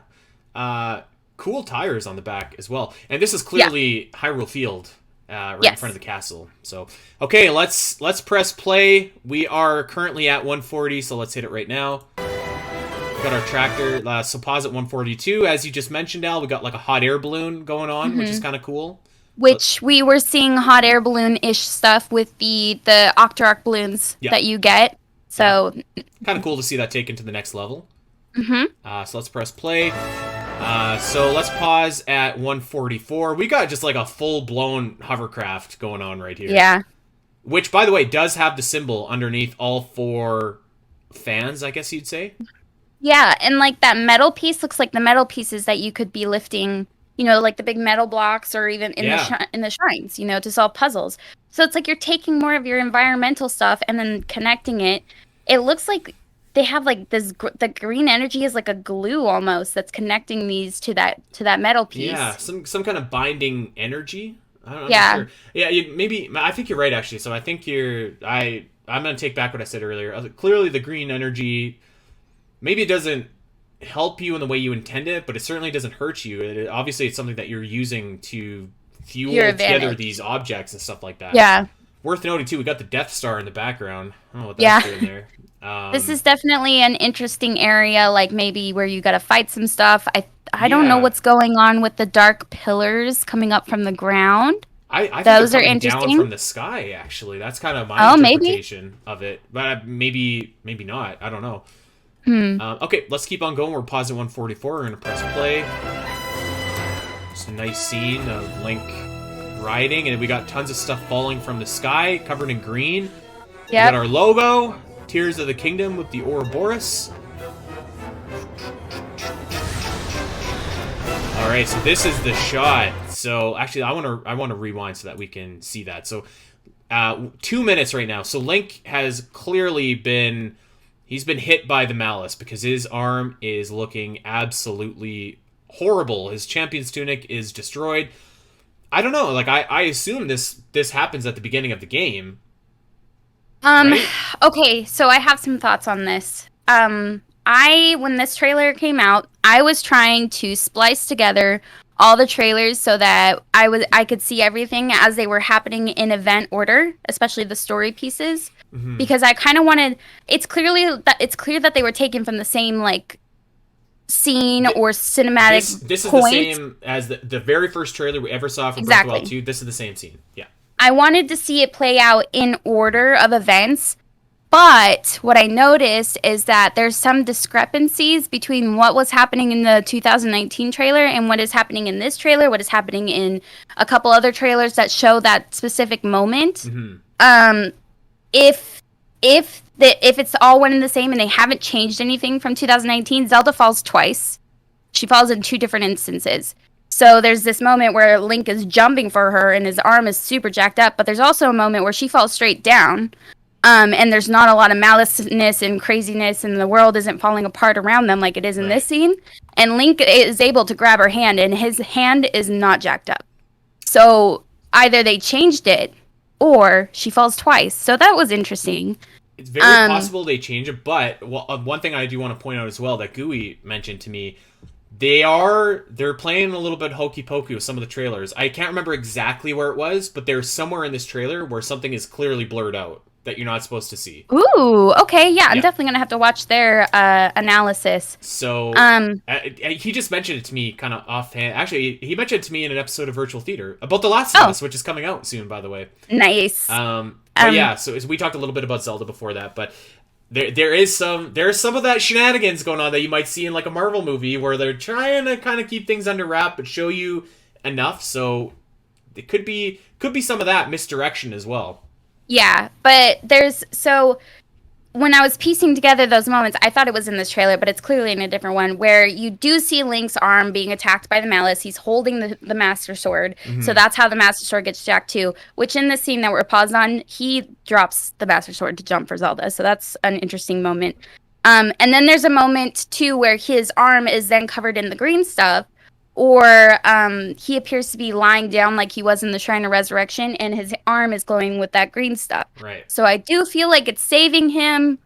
Cool tires on the back as well. And this is clearly Hyrule Field, right in front of the castle. So, okay, let's press play. We are currently at 140, so let's hit it right now. We got our tractor. So pause at 142. As you just mentioned, Al, we got like a hot air balloon going on, which is kind of cool. Which we were seeing hot air balloon-ish stuff with the Octorok balloons that you get. So kind of cool to see that taken to the next level. Mm-hmm. So let's press play. So let's pause at 144. We got just like a full-blown hovercraft going on right here. Yeah. Which, by the way, does have the symbol underneath all 4 fans, I guess you'd say. Yeah, and like that metal piece looks like the metal pieces that you could be lifting, like the big metal blocks or even in the shrines, to solve puzzles. So it's like you're taking more of your environmental stuff and then connecting it. It looks like they have like this, the green energy is like a glue almost that's connecting these to that metal piece. Yeah, some kind of binding energy. I'm not sure. Yeah, I think you're right actually. So I think I'm going to take back what I said earlier. Clearly the green energy, maybe it doesn't help you in the way you intend it, but it certainly doesn't hurt you. Obviously, it's something that you're using to fuel together these objects and stuff like that. Yeah. Worth noting, too, we got the Death Star in the background. I don't know what that's doing there. This is definitely an interesting area, like maybe where you got to fight some stuff. I don't know what's going on with the dark pillars coming up from the ground. I think those are interesting. Down from the sky, actually. That's kind of my interpretation of it. But maybe not. I don't know. Okay, let's keep on going. We're pausing 144. We're going to press play. Just a nice scene of Link riding, and we got tons of stuff falling from the sky, covered in green. We got our logo, Tears of the Kingdom with the Ouroboros. All right, so this is the shot. So actually, I want to rewind so that we can see that. So 2 minutes right now. So Link has clearly been. He's been hit by the malice because his arm is looking absolutely horrible. His champion's tunic is destroyed. I don't know. Like, I assume this happens at the beginning of the game. Right? Okay, so I have some thoughts on this. When this trailer came out, I was trying to splice together all the trailers so that I could see everything as they were happening in event order, especially the story pieces. Mm-hmm. Because I kind of wanted. It's clear that they were taken from the same like scene or cinematic. This is the same as the very first trailer we ever saw from Breath of the Wild 2. This is the same scene. Yeah. I wanted to see it play out in order of events, but what I noticed is that there's some discrepancies between what was happening in the 2019 trailer and what is happening in this trailer. What is happening in a couple other trailers that show that specific moment. Mm-hmm. If it's all one and the same and they haven't changed anything from 2019, Zelda falls twice. She falls in 2 different instances. So there's this moment where Link is jumping for her and his arm is super jacked up, but there's also a moment where she falls straight down. And there's not a lot of maliceness and craziness and the world isn't falling apart around them like it is in this scene. And Link is able to grab her hand and his hand is not jacked up. So either they changed it or she falls twice. So that was interesting. It's very possible they change it, but one thing I do want to point out as well that Gooey mentioned to me, They're playing a little bit hokey pokey with some of the trailers. I can't remember exactly where it was, but there's somewhere in this trailer where something is clearly blurred out that you're not supposed to see. Ooh, okay, yeah, I'm Yeah. definitely gonna have to watch their analysis. So he just mentioned it to me kind of offhand. Actually, he mentioned it to me in an episode of Virtual Theater about The Last of Us, which is coming out soon, by the way. Nice. But yeah, so we talked a little bit about Zelda before that, but there's some of that shenanigans going on that you might see in like a Marvel movie where they're trying to kind of keep things under wrap but show you enough. So it could be some of that misdirection as well. Yeah, but when I was piecing together those moments, I thought it was in this trailer, but it's clearly in a different one, where you do see Link's arm being attacked by the Malice. He's holding the Master Sword, so that's how the Master Sword gets jacked too, which in the scene that we're paused on, he drops the Master Sword to jump for Zelda, so that's an interesting moment. And then there's a moment, too, where his arm is then covered in the green stuff, or he appears to be lying down like he was in the Shrine of Resurrection, and his arm is glowing with that green stuff. Right. So I do feel like it's saving him.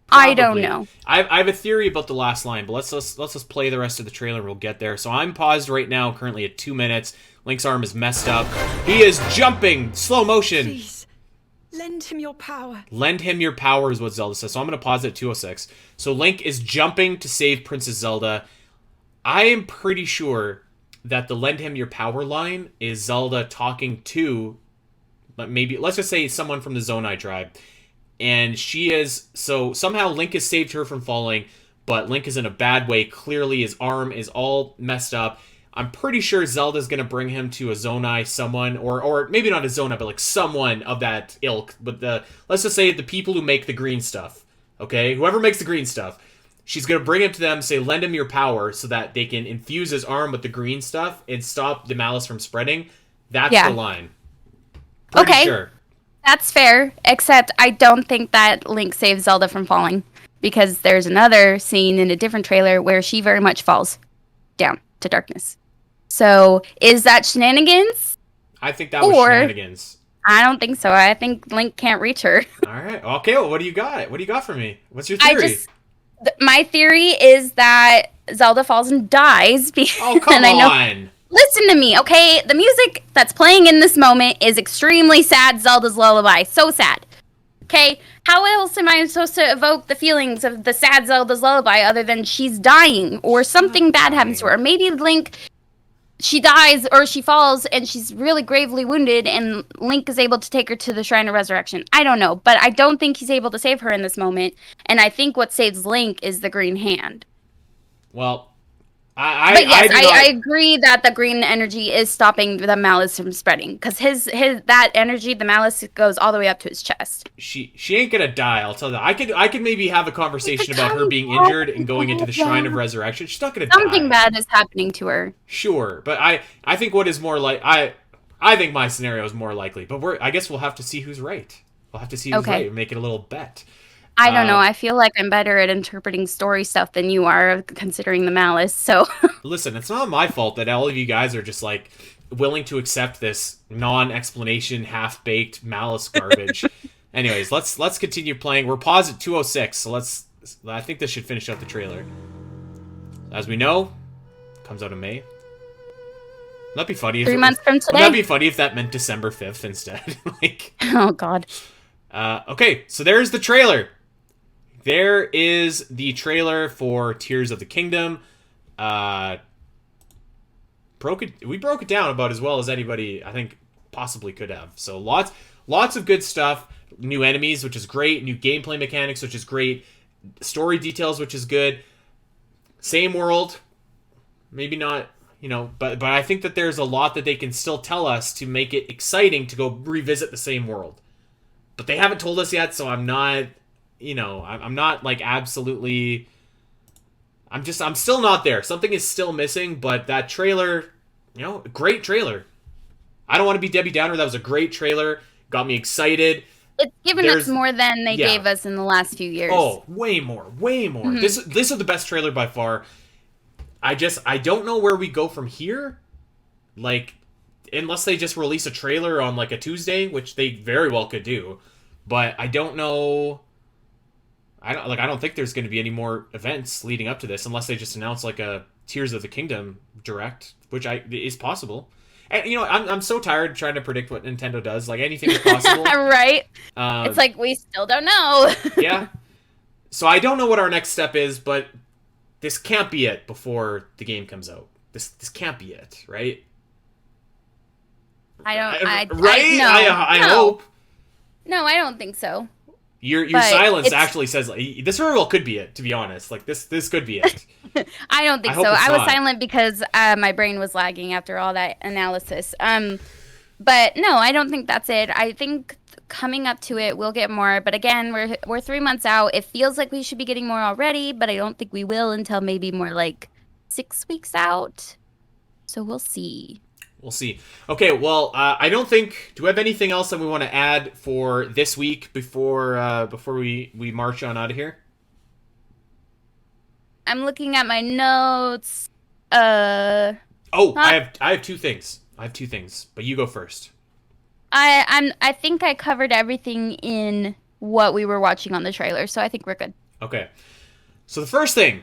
Probably. I don't know. I have a theory about the last line, but let's just play the rest of the trailer and we'll get there. So I'm paused right now, currently at 2 minutes. Link's arm is messed up. He is jumping, slow motion. Please, lend him your power. Lend him your power is what Zelda says. So I'm going to pause it at 2:06. So Link is jumping to save Princess Zelda. I am pretty sure that the lend him your power line is Zelda talking to, maybe, let's just say someone from the Zonai tribe. And so somehow Link has saved her from falling, but Link is in a bad way. Clearly his arm is all messed up. I'm pretty sure Zelda's going to bring him to a Zonai someone, or maybe not a Zonai, but like someone of that ilk. But let's just say the people who make the green stuff, okay? Whoever makes the green stuff. She's going to bring him to them, say, lend him your power so that they can infuse his arm with the green stuff and stop the malice from spreading. That's the line. Pretty sure. That's fair, except I don't think that Link saves Zelda from falling, because there's another scene in a different trailer where she very much falls down to darkness. So, is that shenanigans? I think that was shenanigans. I don't think so. I think Link can't reach her. All right. Okay, well, what do you got? What do you got for me? What's your theory? My theory is that Zelda falls and dies. Oh, come on. Listen to me, okay? The music that's playing in this moment is extremely sad. Zelda's lullaby. So sad. Okay? How else am I supposed to evoke the feelings of the sad Zelda's lullaby other than she's dying or something bad happens to her? Maybe Link, she dies or she falls and she's really gravely wounded and Link is able to take her to the Shrine of Resurrection. I don't know, but I don't think he's able to save her in this moment. And I think what saves Link is the green hand. Well, I agree that the green energy is stopping the malice from spreading, because that energy, the malice, goes all the way up to his chest. She ain't gonna die. I'll tell you that. I could maybe have a conversation about her being injured and going into the Shrine of Resurrection. She's not gonna die. Something bad is happening to her. Sure, but I think what is more like I think my scenario is more likely. But I guess we'll have to see who's right. We'll have to see who's right and make it a little bet. I don't know. I feel like I'm better at interpreting story stuff than you are, considering the malice. So listen, it's not my fault that all of you guys are just like willing to accept this non-explanation, half-baked malice garbage. Anyways, let's continue playing. We're paused at 2:06, so I think this should finish out the trailer. As we know, comes out in May. Wouldn't that be funny? 3 months from today. Wouldn't that be funny if that meant December 5th instead? Oh God. Okay, so there's the trailer. There is the trailer for Tears of the Kingdom. We broke it down about as well as anybody I think possibly could have. So lots of good stuff. New enemies, which is great. New gameplay mechanics, which is great. Story details, which is good. Same world, maybe not, but I think that there's a lot that they can still tell us to make it exciting to go revisit the same world. But they haven't told us yet, so I'm not. I'm not like absolutely. I'm still not there. Something is still missing, but that trailer, great trailer. I don't want to be Debbie Downer. That was a great trailer. Got me excited. It's given us more than they gave us in the last few years. Oh, way more. Mm-hmm. This is the best trailer by far. I don't know where we go from here. Like, unless they just release a trailer on like a Tuesday, which they very well could do. But I don't know. I don't think there's going to be any more events leading up to this unless they just announce like a Tears of the Kingdom direct, which is possible. And I'm so tired trying to predict what Nintendo does. Like anything is possible. Right? It's like we still don't know. Yeah. So I don't know what our next step is, but this can't be it before the game comes out. This can't be it, right? I hope. No, I don't think so. Your silence actually says like, this very well could be it. To be honest, like this could be it. I don't think so. I was silent because my brain was lagging after all that analysis. But no, I don't think that's it. I think coming up to it, we'll get more. But again, we're 3 months out. It feels like we should be getting more already, but I don't think we will until maybe more like 6 weeks out. So we'll see. We'll see. Okay, well, I don't think... Do we have anything else that we want to add for this week before we march on out of here? I'm looking at my notes. I have two things. But you go first. I think I covered everything in what we were watching on the trailer, so I think we're good. Okay. So the first thing,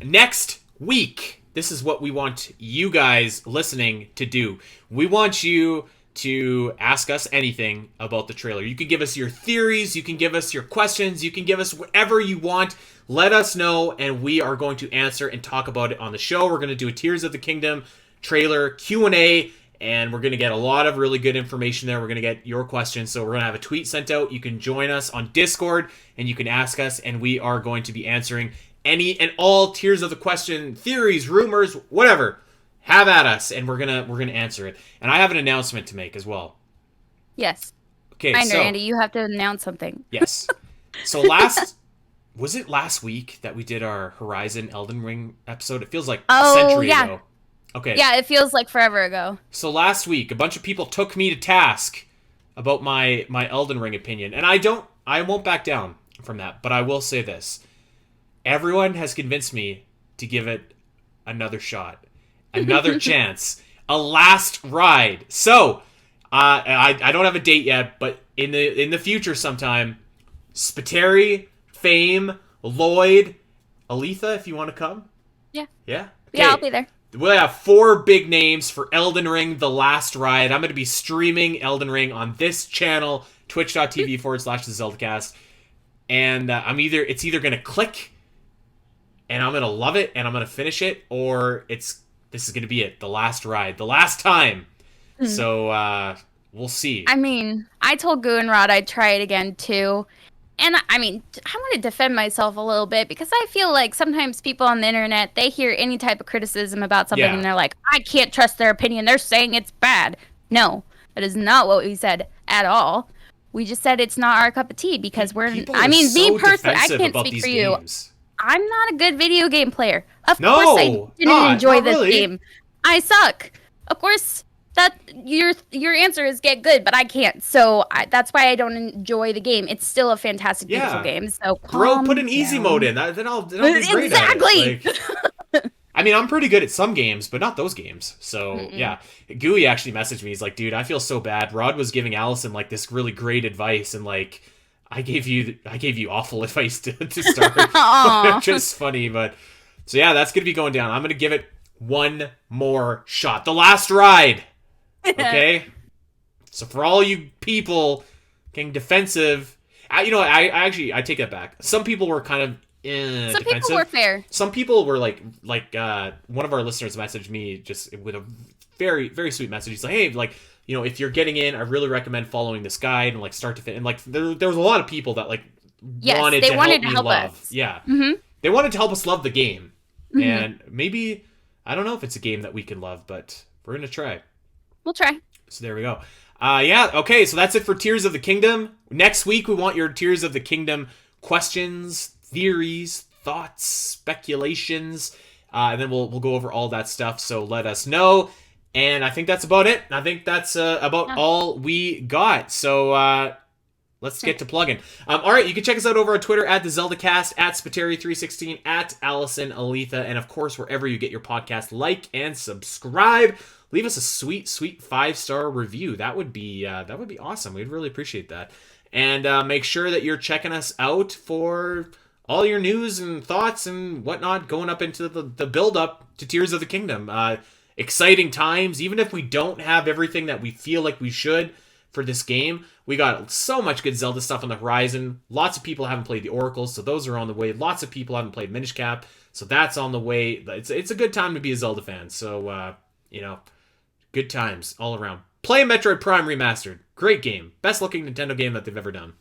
next week, this is what we want you guys listening to do. We want you to ask us anything about the trailer. You can give us your theories, you can give us your questions, you can give us whatever you want. Let us know, and we are going to answer and talk about it on the show. We're going to do a Tears of the Kingdom trailer Q&A, and we're going to get a lot of really good information there. We're going to get your questions, so we're going to have a tweet sent out. You can join us on Discord, and you can ask us, and we are going to be answering any and all Tears of the Question theories, rumors, whatever. Have at us, and we're gonna answer it. And I have an announcement to make as well. Yes. Okay. I know, Andy. You have to announce something. Yes. So was it last week that we did our Horizon Elden Ring episode? It feels like a century ago. Okay. Yeah, it feels like forever ago. So last week, a bunch of people took me to task about my Elden Ring opinion, and I won't back down from that. But I will say this: everyone has convinced me to give it another shot. Another chance, a last ride. So, I don't have a date yet, but in the future sometime, Spiteri, Fame, Lloyd, Aletha, if you want to come. Yeah. Yeah? Okay. Yeah, I'll be there. We'll have 4 big names for Elden Ring, The Last Ride. I'm going to be streaming Elden Ring on this channel, twitch.tv/the Zelda Cast. And it's either going to click, and I'm going to love it, and I'm going to finish it, or this is going to be it. The last ride. The last time. So, we'll see. I mean, I told Guenrod I'd try it again, too. And, I mean, I want to defend myself a little bit, because I feel like sometimes people on the internet, they hear any type of criticism about something, and they're like, I can't trust their opinion. They're saying it's bad. No, that is not what we said at all. We just said it's not our cup of tea, because me personally, I can't speak for you. Games. I'm not a good video game player. Of course I didn't enjoy this game. I suck. Of course, that your answer is get good, but I can't. So that's why I don't enjoy the game. It's still a fantastic, beautiful game. So put an easy mode in. Then I'll be great exactly. At it. I mean, I'm pretty good at some games, but not those games. So yeah, Gooey actually messaged me. He's like, "Dude, I feel so bad. Rod was giving Allison like this really great advice, and like." I gave you awful advice to start. Just funny, but so yeah, that's gonna be going down. I'm gonna give it one more shot. The last ride. Okay? So for all you people getting defensive, I take that back. Some people were kind of some defensive. People were fair. Some people were like one of our listeners messaged me just with a very, very sweet message. He's like, hey, like, if you're getting in, I really recommend following this guide and like start to fit. And like there was a lot of people that like wanted to help love. Us. Yeah. Mm-hmm. They wanted to help us love the game. Mm-hmm. And maybe, I don't know if it's a game that we can love, but we're going to try. We'll try. So there we go. Okay, so that's it for Tears of the Kingdom. Next week, we want your Tears of the Kingdom questions, theories, thoughts, speculations, and then we'll go over all that stuff, so let us know. And I think that's about it. I think that's about all we got. So let's get to plugging. All right, you can check us out over on Twitter at the Zelda Cast, at Spiteri316, at Allison Aletha, and of course wherever you get your podcast. Like and subscribe. Leave us a sweet 5-star review. That would be awesome. We'd really appreciate that. And make sure that you're checking us out for all your news and thoughts and whatnot going up into the build-up to Tears of the Kingdom. Exciting times, even if we don't have everything that we feel like we should for this game. We got so much good Zelda stuff on the horizon. Lots of people haven't played the Oracles, so those are on the way. Lots of people haven't played Minish Cap, so that's on the way. It's a good time to be a Zelda fan, so, good times all around. Play Metroid Prime Remastered. Great game. Best looking Nintendo game that they've ever done.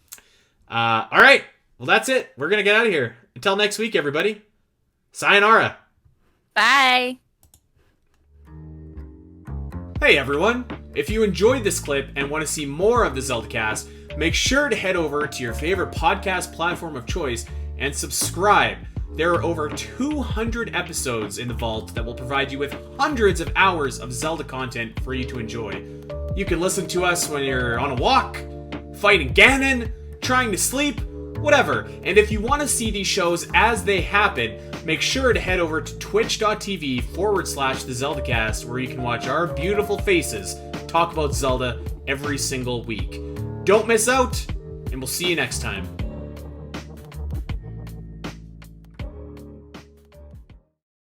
Alright, well that's it. We're gonna get out of here. Until next week, everybody. Sayonara. Bye. Hey everyone! If you enjoyed this clip and want to see more of the Zelda Cast, make sure to head over to your favorite podcast platform of choice and subscribe. There are over 200 episodes in the vault that will provide you with hundreds of hours of Zelda content for you to enjoy. You can listen to us when you're on a walk, fighting Ganon, trying to sleep, whatever. And if you want to see these shows as they happen, make sure to head over to twitch.tv/the Zelda Cast, where you can watch our beautiful faces talk about Zelda every single week. Don't miss out, and we'll see you next time.